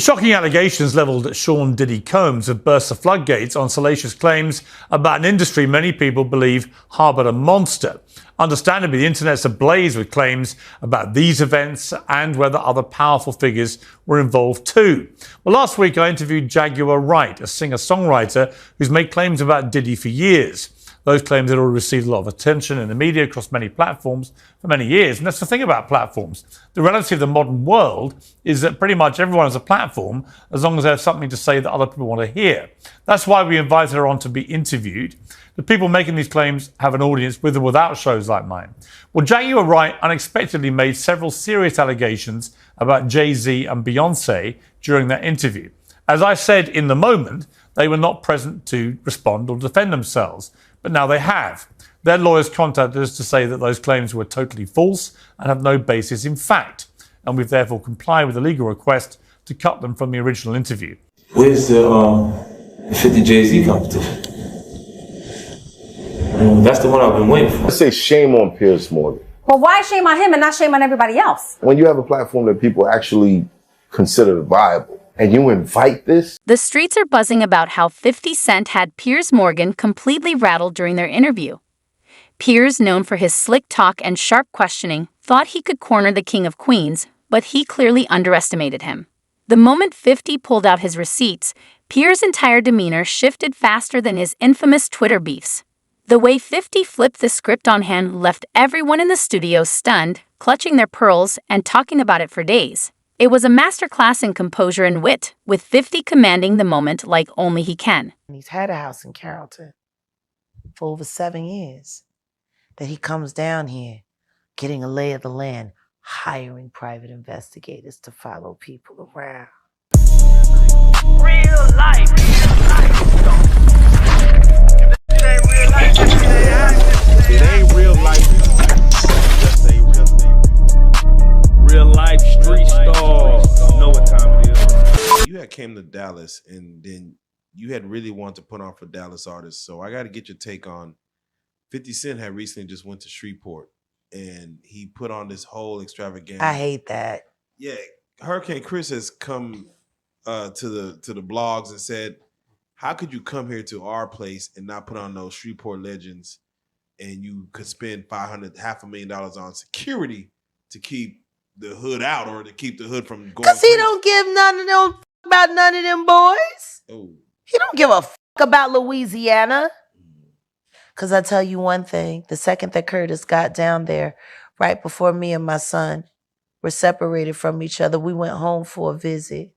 The shocking allegations levelled at Sean Diddy Combs have burst the floodgates on salacious claims about an industry many people believe harboured a monster. Understandably, the internet's ablaze with claims about these events and whether other powerful figures were involved too. Well, last week I interviewed Jaguar Wright, a singer-songwriter who's made claims about Diddy for years. Those claims had already received a lot of attention in the media across many platforms for many years. And that's the thing about platforms. The reality of the modern world is that pretty much everyone has a platform as long as they have something to say that other people want to hear. That's why we invited her on to be interviewed. The people making these claims have an audience with or without shows like mine. Well, Jaguar Wright unexpectedly made several serious allegations about Jay-Z and Beyonce during that interview. As I said in the moment, they were not present to respond or defend themselves. But now they have. Their lawyers contacted us to say that those claims were totally false and have no basis in fact. And we've therefore complied with the legal request to cut them from the original interview. Where's the 50 Jay-Z competition? That's the one I've been waiting for. I say shame on Piers Morgan. Well, why shame on him and not shame on everybody else? When you have a platform that people actually consider viable, and you invite this? The streets are buzzing about how 50 Cent had Piers Morgan completely rattled during their interview. Piers, known for his slick talk and sharp questioning, thought he could corner the King of Queens, but he clearly underestimated him. The moment 50 pulled out his receipts, Piers' entire demeanor shifted faster than his infamous Twitter beefs. The way 50 flipped the script on hand left everyone in the studio stunned, clutching their pearls and talking about it for days. It was a masterclass in composure and wit, with 50 commanding the moment like only he can. He's had a house in Carrollton for over 7 years. That he comes down here, getting a lay of the land, hiring private investigators to follow people around. Real life. It ain't real life. Just a real life street star. Know what time it is. You had came to Dallas and then you had really wanted to put on for Dallas artists. So I got to get your take on 50 Cent had recently just went to Shreveport and he put on this whole extravaganza. I hate that. Yeah. Hurricane Chris has come to the blogs and said, how could you come here to our place and not put on those Shreveport legends and you could spend $500,000 on security to keep the hood out or to keep the hood from going? Because he don't give none of them about none of them boys. Oh. He don't give a about Louisiana. Because I tell you one thing, the second that Curtis got down there, right before me and my son were separated from each other, we went home for a visit.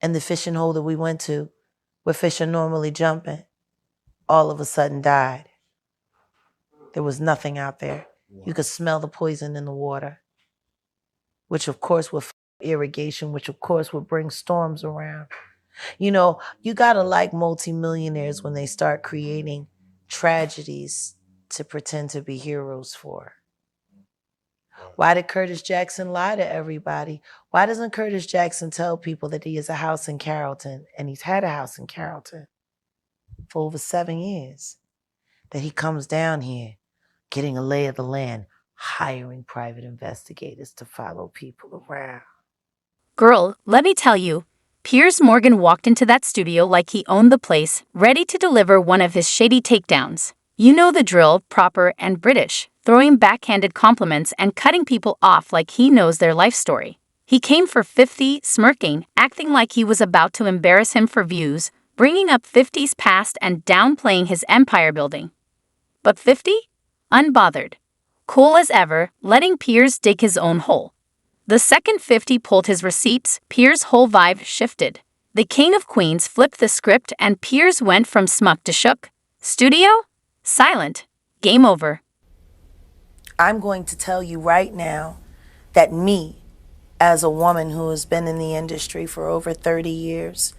And the fishing hole that we went to, where fish are normally jumping, all of a sudden died. There was nothing out there. Wow. You could smell the poison in the water, which of course would irrigation, which of course would bring storms around. You know, you gotta like multimillionaires when they start creating tragedies to pretend to be heroes for. Why did Curtis Jackson lie to everybody? Why doesn't Curtis Jackson tell people that he has a house in Carrollton, and he's had a house in Carrollton for over 7 years? That he comes down here, getting a lay of the land, hiring private investigators to follow people around. Girl, let me tell you, Piers Morgan walked into that studio like he owned the place, ready to deliver one of his shady takedowns. You know the drill, proper and British, throwing backhanded compliments and cutting people off like he knows their life story. He came for 50, smirking, acting like he was about to embarrass him for views, bringing up 50's past and downplaying his empire building. But 50? Unbothered. Cool as ever, letting Piers dig his own hole. The second 50 pulled his receipts, Piers' whole vibe shifted. The King of Queens flipped the script and Piers went from smuck to shook. Studio? Silent. Game over. I'm going to tell you right now that me, as a woman who has been in the industry for over 30 years,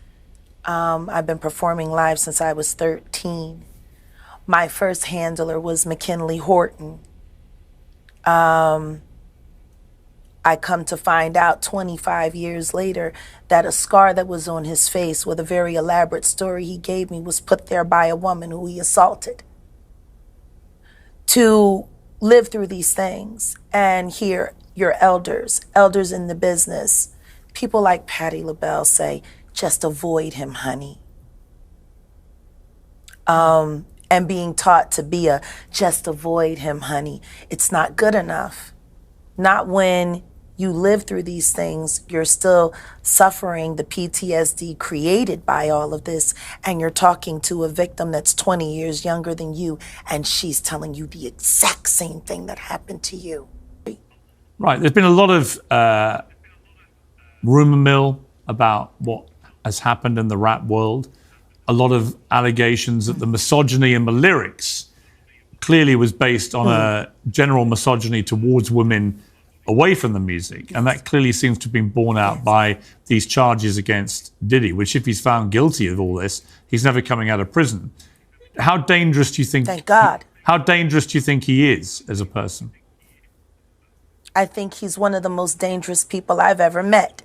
I've been performing live since I was 13. My first handler was McKinley Horton. I come to find out 25 years later that a scar that was on his face with a very elaborate story he gave me was put there by a woman who he assaulted. To live through these things and hear your elders in the business, People like Patti LaBelle say, just avoid him, honey. And being taught to be a just avoid him, honey. It's not good enough. Not when you live through these things, you're still suffering the PTSD created by all of this, and you're talking to a victim that's 20 years younger than you, and she's telling you the exact same thing that happened to you. Right, there's been a lot of rumor mill about what has happened in the rap world. A lot of allegations that the misogyny in the lyrics clearly was based on a general misogyny towards women away from the music. And that clearly seems to have been borne out by these charges against Diddy, which if he's found guilty of all this, he's never coming out of prison. How dangerous do you think? Thank God. How dangerous do you think he is as a person? I think he's one of the most dangerous people I've ever met.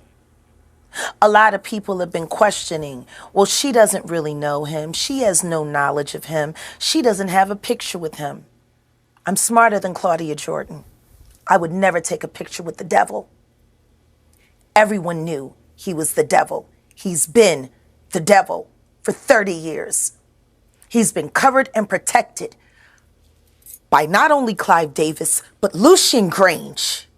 A lot of people have been questioning, well, she doesn't really know him. She has no knowledge of him. She doesn't have a picture with him. I'm smarter than Claudia Jordan. I would never take a picture with the devil. Everyone knew he was the devil. He's been the devil for 30 years. He's been covered and protected by not only Clive Davis, but Lucian Grange.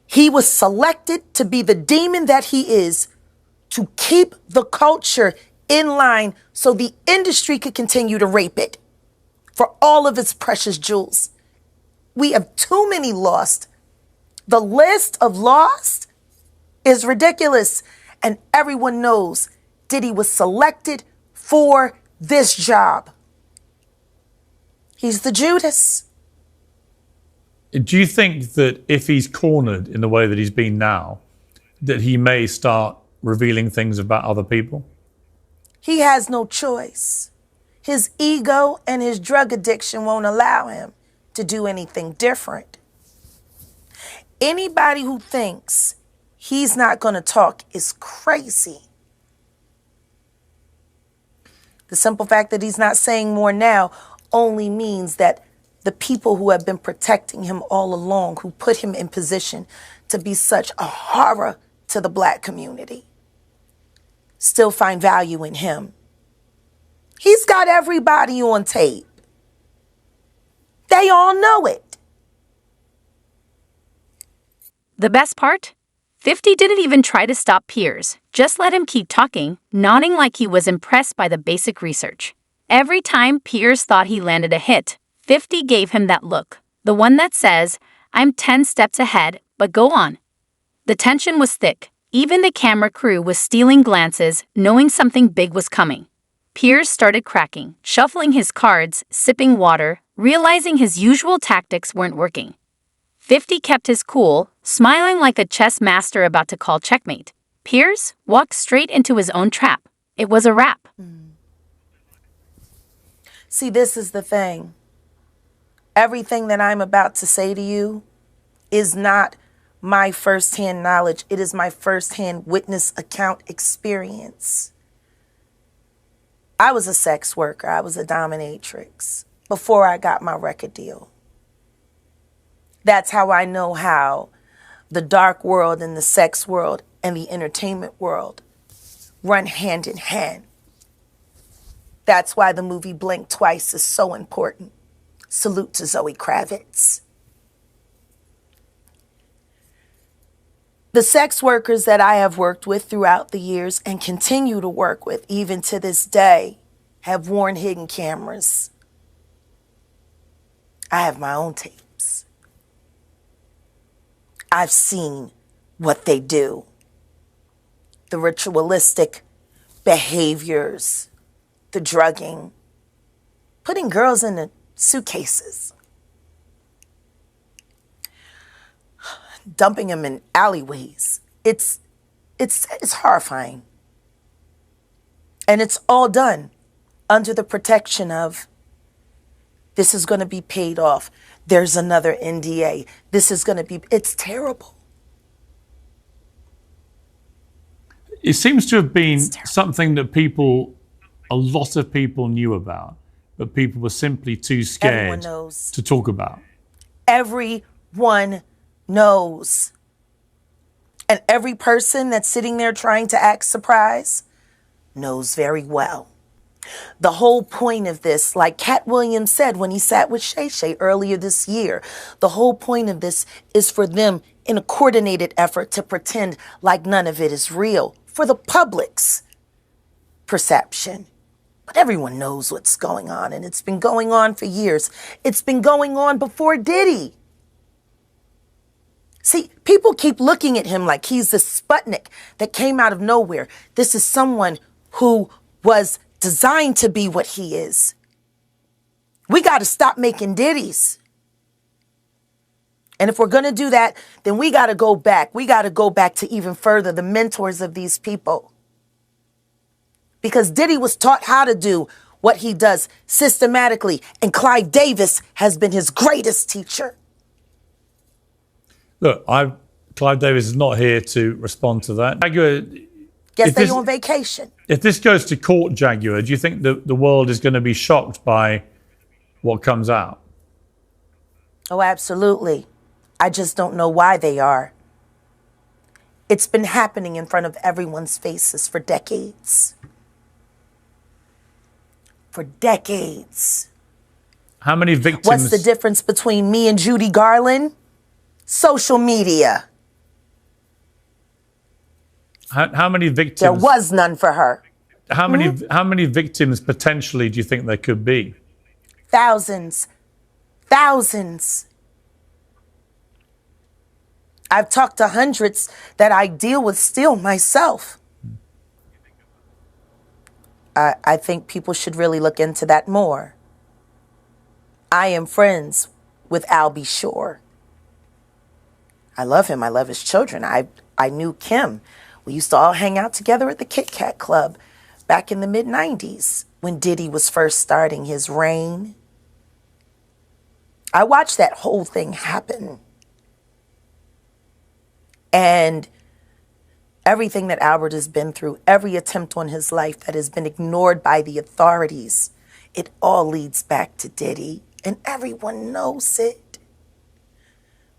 He was selected to be the demon that he is to keep the culture in line so the industry could continue to rape it for all of its precious jewels. We have too many lost. The list of lost is ridiculous. And everyone knows Diddy was selected for this job. He's the Judas. Do you think that if he's cornered in the way that he's been now, that he may start revealing things about other people? He has no choice. His ego and his drug addiction won't allow him to do anything different. Anybody who thinks he's not going to talk is crazy. The simple fact that he's not saying more now only means that the people who have been protecting him all along, who put him in position to be such a horror to the black community, still find value in him. He's got everybody on tape. They all know it. The best part? 50 didn't even try to stop Piers, just let him keep talking, nodding like he was impressed by the basic research. Every time Piers thought he landed a hit, 50 gave him that look, the one that says, I'm 10 steps ahead, but go on. The tension was thick. Even the camera crew was stealing glances, knowing something big was coming. Piers started cracking, shuffling his cards, sipping water, realizing his usual tactics weren't working. 50 kept his cool, smiling like a chess master about to call checkmate. Piers walked straight into his own trap. It was a wrap. See, this is the thing. Everything that I'm about to say to you is not my firsthand knowledge. It is my firsthand witness account experience. I was a sex worker. I was a dominatrix before I got my record deal. That's how I know how the dark world and the sex world and the entertainment world run hand in hand. That's why the movie Blink Twice is so important. Salute to Zoe Kravitz. The sex workers that I have worked with throughout the years and continue to work with even to this day have worn hidden cameras. I have my own tapes. I've seen what they do. The ritualistic behaviors, the drugging, putting girls in the suitcases, dumping them in alleyways. It's horrifying. And it's all done under the protection of this is going to be paid off. There's another NDA. This is going to be, it's terrible. It seems to have been something that a lot of people knew about, but people were simply too scared to talk about. Everyone knows. And every person that's sitting there trying to act surprised knows very well. The whole point of this, like Cat Williams said when he sat with Shay Shay earlier this year, the whole point of this is for them in a coordinated effort to pretend like none of it is real for the public's perception. But everyone knows what's going on, and it's been going on for years. It's been going on before Diddy. See, people keep looking at him like he's the Sputnik that came out of nowhere. This is someone who was designed to be what he is. We got to stop making Diddies. And if we're going to do that, then we got to go back. We got to go back to even further, the mentors of these people. Because Diddy was taught how to do what he does systematically. And Clive Davis has been his greatest teacher. Look, Clive Davis is not here to respond to that. Jaguar, Guess they're on vacation. if this goes to court, Jaguar, do you think the world is going to be shocked by what comes out? Oh, absolutely. I just don't know why they are. It's been happening in front of everyone's faces for decades. For decades. How many victims? What's the difference between me and Judy Garland? Social media. How many victims? There was none for her. How many victims potentially do you think there could be? Thousands. Thousands. I've talked to hundreds that I deal with still myself. I think people should really look into that more. I am friends with Albie Shore. I love him. I love his children. I knew Kim. We used to all hang out together at the Kit Kat Club back in the mid-90s when Diddy was first starting his reign. I watched that whole thing happen. And everything that Albert has been through, every attempt on his life that has been ignored by the authorities, it all leads back to Diddy. And everyone knows it.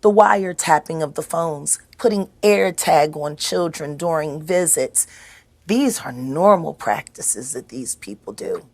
The wiretapping of the phones, putting air tag on children during visits. These are normal practices that these people do.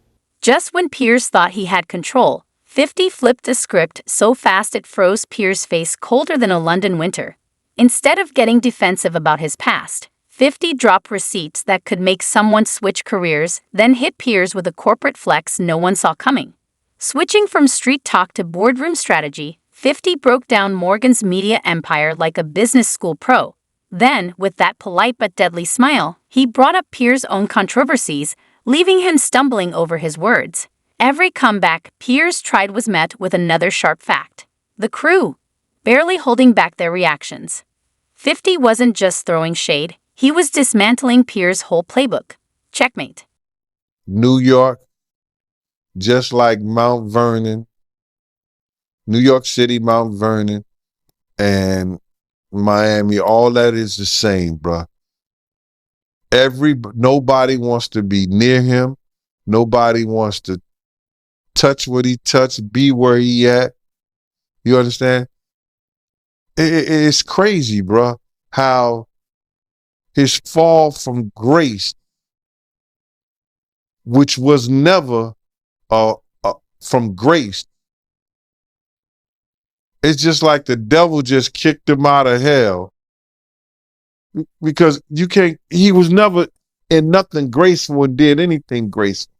Just when Piers thought he had control, 50 flipped the script so fast it froze Piers' face colder than a London winter. Instead of getting defensive about his past, 50 dropped receipts that could make someone switch careers, then hit Piers with a corporate flex no one saw coming. Switching from street talk to boardroom strategy, 50 broke down Morgan's media empire like a business school pro. Then, with that polite but deadly smile, he brought up Piers' own controversies, leaving him stumbling over his words. Every comeback Piers tried was met with another sharp fact. The crew, barely holding back their reactions. 50 wasn't just throwing shade, he was dismantling Piers' whole playbook. Checkmate. New York, just like Mount Vernon, New York City, Mount Vernon, and Miami, all that is the same, bruh. Nobody wants to be near him. Nobody wants to touch what he touched, be where he at. You understand? It's crazy, bruh, how his fall from grace, which was never from grace. It's just like the devil just kicked him out of hell. Because he was never in nothing graceful and did anything graceful.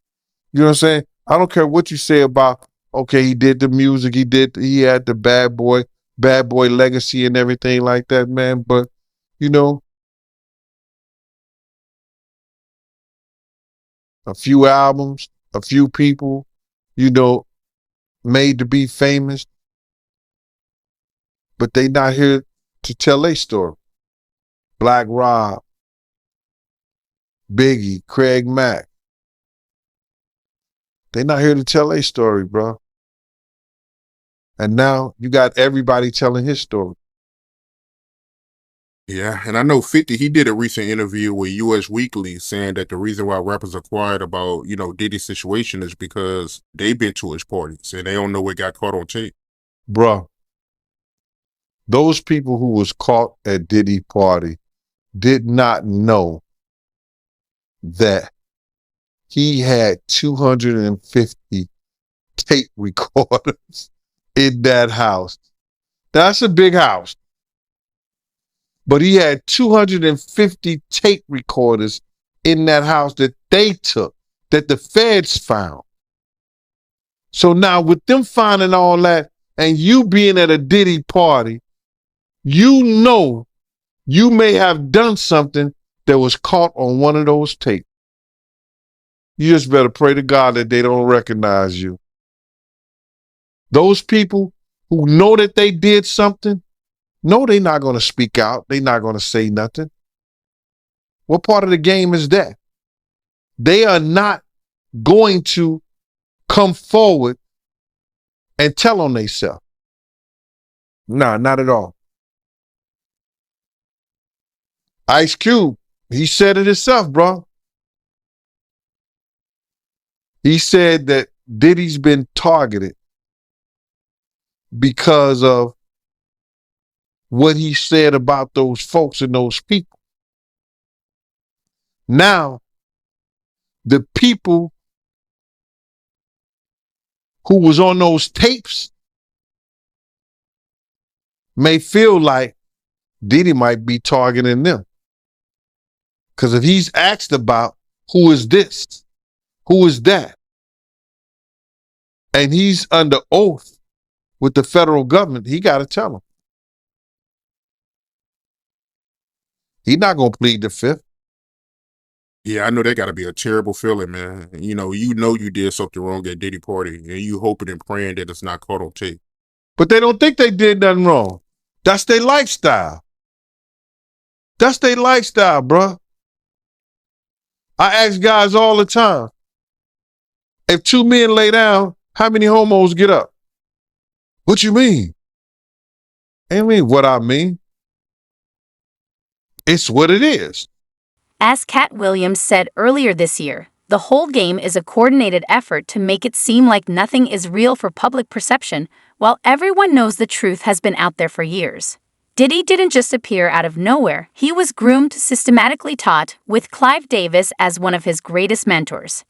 You know what I'm saying? I don't care what you say about, okay, he did the music, he had the bad boy legacy and everything like that, man. But, you know, a few albums, a few people, you know, made to be famous, but they not here to tell their story. Black Rob, Biggie, Craig Mack. They not here to tell their story, bro. And now you got everybody telling his story. Yeah, and I know 50, he did a recent interview with US Weekly saying that the reason why rappers are quiet about, you know, Diddy's situation is because they've been to his parties and they don't know what got caught on tape. Bruh, those people who was caught at Diddy party did not know that he had 250 tape recorders in that house. That's a big house. But he had 250 tape recorders in that house that they took, that the feds found. So now with them finding all that and you being at a Diddy party, you know you may have done something that was caught on one of those tapes. You just better pray to God that they don't recognize you. Those people who know that they did something, no, they're not going to speak out. They're not going to say nothing. What part of the game is that? They are not going to come forward and tell on themselves. Nah, not at all. Ice Cube, he said it himself, bro. He said that Diddy's been targeted because of what he said about those folks and those people. Now, the people who was on those tapes may feel like Diddy might be targeting them. Because if he's asked about who is this, who is that, and he's under oath with the federal government, he got to tell them. He's not going to plead the fifth. Yeah, I know that got to be a terrible feeling, man. You know you did something wrong at Diddy party, and you hoping and praying that it's not caught on tape. But they don't think they did nothing wrong. That's their lifestyle. That's their lifestyle, bruh. I ask guys all the time, if two men lay down, how many homos get up? What you mean? I mean what I mean. It's what it is. As Cat Williams said earlier this year, the whole game is a coordinated effort to make it seem like nothing is real for public perception, while everyone knows the truth has been out there for years. Diddy didn't just appear out of nowhere. He was groomed, systematically taught, with Clive Davis as one of his greatest mentors.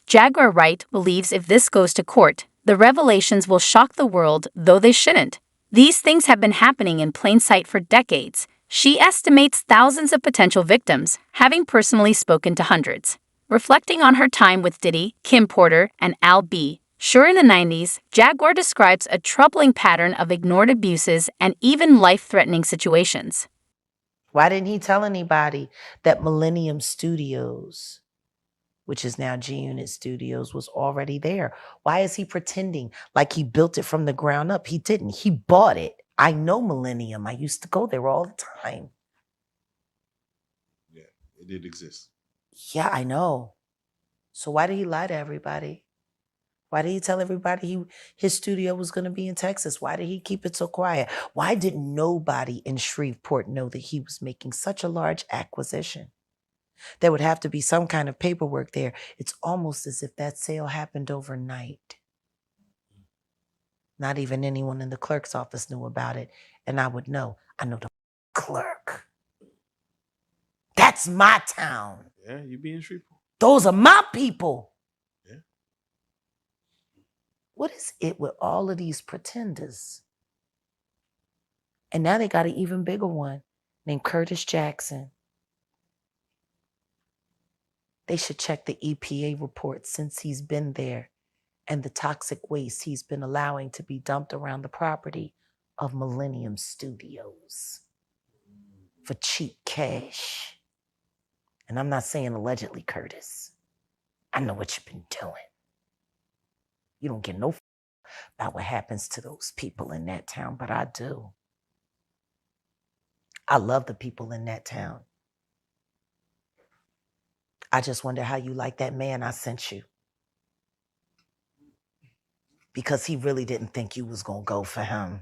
Jaguar Wright believes if this goes to court, the revelations will shock the world, though they shouldn't. These things have been happening in plain sight for decades. She estimates thousands of potential victims, having personally spoken to hundreds. Reflecting on her time with Diddy, Kim Porter, and Al B. Sure, in the 90s, Jaguar describes a troubling pattern of ignored abuses and even life-threatening situations. Why didn't he tell anybody that Millennium Studios, which is now G-Unit Studios, was already there? Why is he pretending like he built it from the ground up? He didn't. He bought it. I know Millennium. I used to go there all the time. Yeah, it did exist. Yeah, I know. So why did he lie to everybody? Why did he tell everybody his studio was going to be in Texas? Why did he keep it so quiet? Why did nobody in Shreveport know that he was making such a large acquisition? There would have to be some kind of paperwork there. It's almost as if that sale happened overnight. Not even anyone in the clerk's office knew about it. And I would know. I know the clerk. That's my town. Yeah, you be in Shreveport. Those are my people. Yeah. What is it with all of these pretenders? And now they got an even bigger one named Curtis Jackson. They should check the EPA report since he's been there and the toxic waste he's been allowing to be dumped around the property of Millennium Studios for cheap cash. And I'm not saying allegedly, Curtis. I know what you've been doing. You don't get no about what happens to those people in that town, but I do. I love the people in that town. I just wonder how you like that man I sent you. Because he really didn't think you was going to go for him.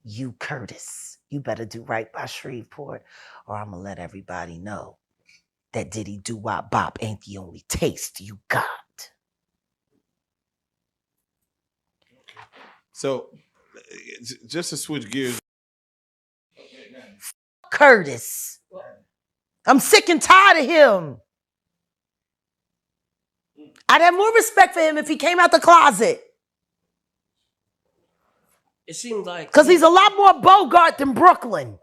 You, Curtis, you better do right by Shreveport, or I'm going to let everybody know that Diddy Doo-Wop Bop ain't the only taste you got. So, just to switch gears Curtis. I'm sick and tired of him. I'd have more respect for him if he came out the closet. It seems like because he's a lot more Bogart than Brooklyn.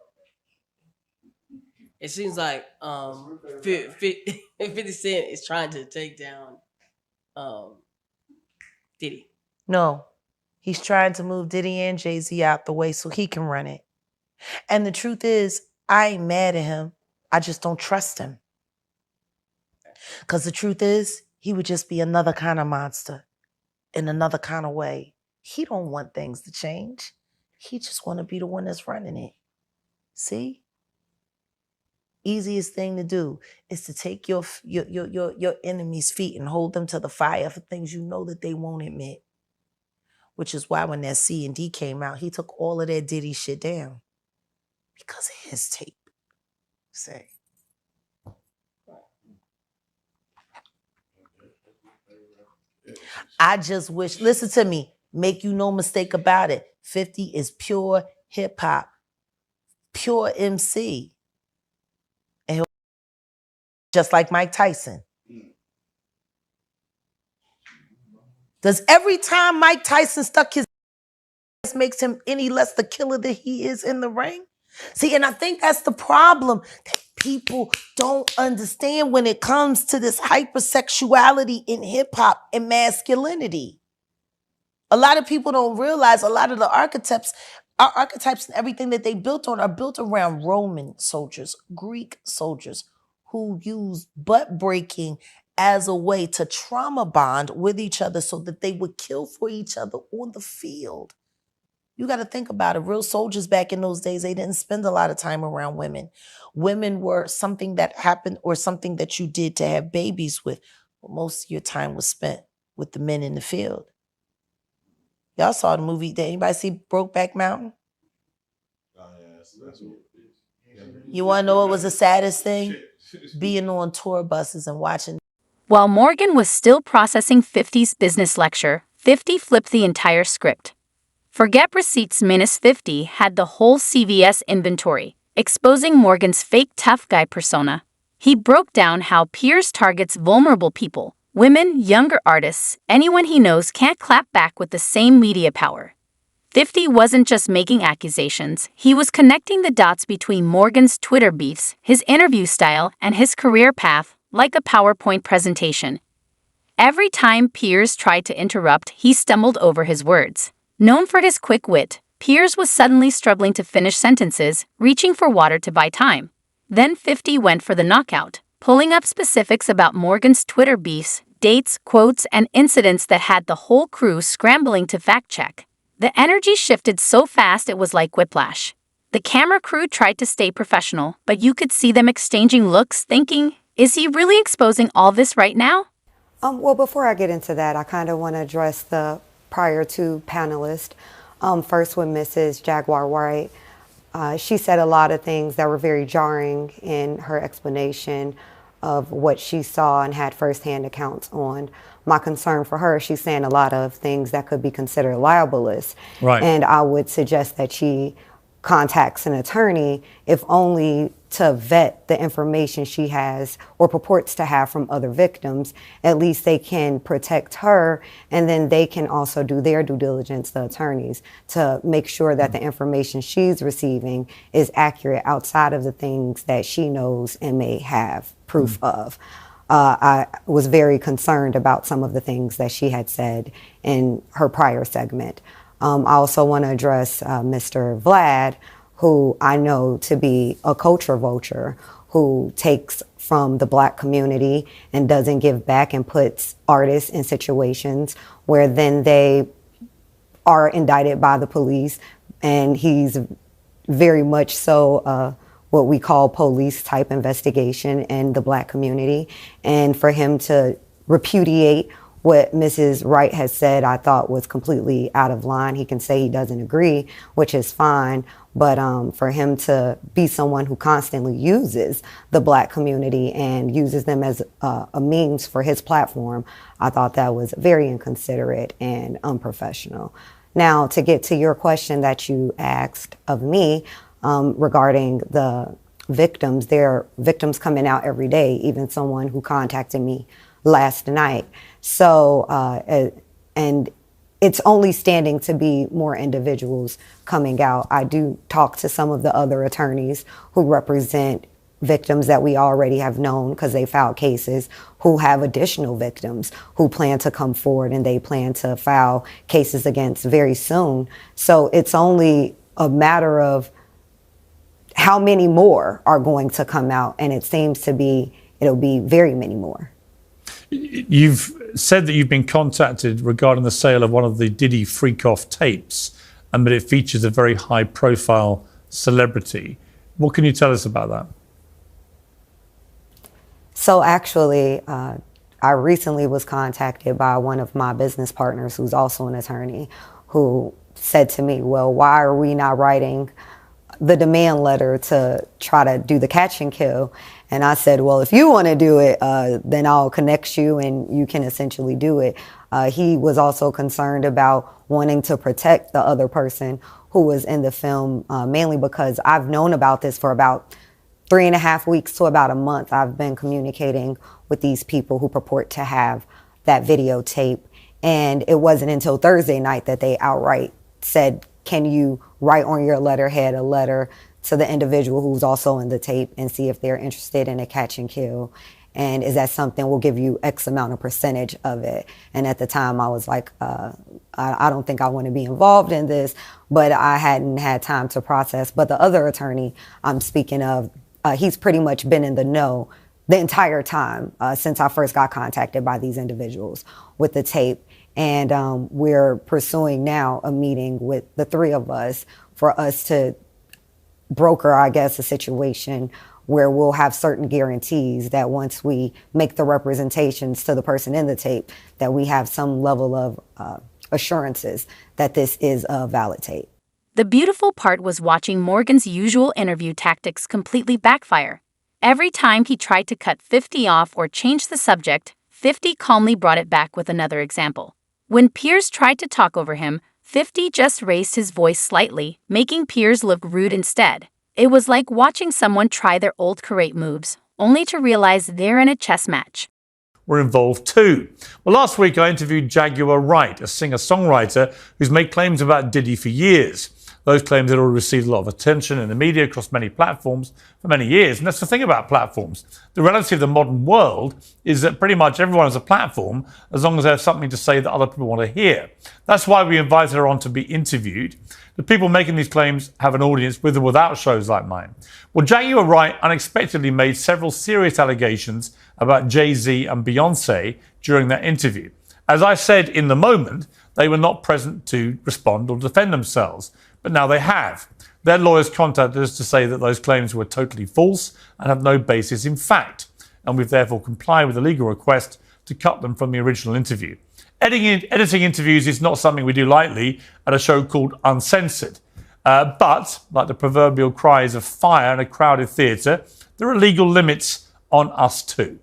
It seems like 50 Cent is trying to take down Diddy. No, he's trying to move Diddy and Jay-Z out the way so he can run it. And the truth is, I ain't mad at him. I just don't trust him. Because the truth is, he would just be another kind of monster in another kind of way. He don't want things to change. He just want to be the one that's running it. See? Easiest thing to do is to take your enemy's feet and hold them to the fire for things you know that they won't admit. Which is why when that C&D came out, he took all of that Diddy shit down. Because of his tape. Say. I just wish, listen to me, make you no mistake about it. 50 is pure hip hop, pure MC. And he'll just like Mike Tyson. Does every time Mike Tyson stuck his makes him any less the killer that he is in the ring? See, and I think that's the problem that people don't understand when it comes to this hypersexuality in hip hop and masculinity. A lot of people don't realize a lot of the archetypes and everything that they built on are built around Roman soldiers, Greek soldiers who used butt breaking as a way to trauma bond with each other so that they would kill for each other on the field. You got to think about it. Real soldiers back in those days, they didn't spend a lot of time around women. Women were something that happened or something that you did to have babies with. But most of your time was spent with the men in the field. Y'all saw the movie. Did anybody see Brokeback Mountain? Oh, yeah, that's what it is. You want to know what was the saddest thing? Being on tour buses and watching. While Morgan was still processing 50's business lecture, 50 flipped the entire script. Forget receipts minus 50 had the whole CVS inventory, exposing Morgan's fake tough guy persona. He broke down how Piers targets vulnerable people, women, younger artists, anyone he knows can't clap back with the same media power. 50 wasn't just making accusations, he was connecting the dots between Morgan's Twitter beefs, his interview style, and his career path, like a PowerPoint presentation. Every time Piers tried to interrupt, he stumbled over his words. Known for his quick wit, Piers was suddenly struggling to finish sentences, reaching for water to buy time. Then 50 went for the knockout, pulling up specifics about Morgan's Twitter beefs, dates, quotes, and incidents that had the whole crew scrambling to fact-check. The energy shifted so fast it was like whiplash. The camera crew tried to stay professional, but you could see them exchanging looks, thinking, is he really exposing all this right now? Well, before I get into that, I kind of want to address the prior two panelists. First with Mrs. Jaguar White. She said a lot of things that were very jarring in her explanation of what she saw and had firsthand accounts on. My concern for her, she's saying a lot of things that could be considered libelous. Right. And I would suggest that she contacts an attorney, if only to vet the information she has or purports to have from other victims. At least they can protect her, and then they can also do their due diligence, the attorneys, to make sure that the information she's receiving is accurate outside of the things that she knows and may have proof of. I was very concerned about some of the things that she had said in her prior segment. I also want to address Mr. Vlad, who I know to be a culture vulture, who takes from the Black community and doesn't give back and puts artists in situations where then they are indicted by the police. And he's very much so what we call police type investigation in the Black community. And for him to repudiate what Mrs. Wright has said, I thought was completely out of line. He can say he doesn't agree, which is fine. But for him to be someone who constantly uses the Black community and uses them as a means for his platform, I thought that was very inconsiderate and unprofessional. Now, to get to your question that you asked of me, regarding the victims. There are victims coming out every day, even someone who contacted me last night. So, and it's only standing to be more individuals coming out. I do talk to some of the other attorneys who represent victims that we already have known because they filed cases, who have additional victims who plan to come forward, and they plan to file cases against very soon. So it's only a matter of how many more are going to come out, and it seems to be, it'll be very many more. You've said that you've been contacted regarding the sale of one of the Diddy freak-off tapes, and that it features a very high-profile celebrity. What can you tell us about that? So actually, I recently was contacted by one of my business partners, who's also an attorney, who said to me, well, why are we not writing the demand letter to try to do the catch and kill? And I said, well, if you want to do it, then I'll connect you and you can essentially do it. He was also concerned about wanting to protect the other person who was in the film, mainly because I've known about this for about 3.5 weeks to about a month. I've been communicating with these people who purport to have that videotape. And it wasn't until Thursday night that they outright said, can you write on your letterhead a letter to the individual who's also in the tape and see if they're interested in a catch and kill? And is that something, we'll give you X amount of percentage of it. And at the time I was like, I don't think I want to be involved in this, but I hadn't had time to process. But the other attorney I'm speaking of, he's pretty much been in the know the entire time since I first got contacted by these individuals with the tape. And we're pursuing now a meeting with the three of us for us to broker, I guess, a situation where we'll have certain guarantees that once we make the representations to the person in the tape, that we have some level of assurances that this is a valid tape. The beautiful part was watching Morgan's usual interview tactics completely backfire. Every time he tried to cut 50 off or change the subject, 50 calmly brought it back with another example. When Piers tried to talk over him, 50 just raised his voice slightly, making Piers look rude instead. It was like watching someone try their old karate moves, only to realize they're in a chess match. Were involved too. Well, last week I interviewed Jaguar Wright, a singer-songwriter who's made claims about Diddy for years. Those claims had already received a lot of attention in the media across many platforms for many years. And that's the thing about platforms. The reality of the modern world is that pretty much everyone has a platform as long as they have something to say that other people want to hear. That's why we invited her on to be interviewed. The people making these claims have an audience with or without shows like mine. Well, Jaguar Wright unexpectedly made several serious allegations about Jay-Z and Beyonce during that interview. As I said in the moment, they were not present to respond or defend themselves. But now they have. Their lawyers contacted us to say that those claims were totally false and have no basis in fact. And we've therefore complied with the legal request to cut them from the original interview. Editing interviews is not something we do lightly at a show called Uncensored. But, like the proverbial cries of fire in a crowded theatre, there are legal limits on us too.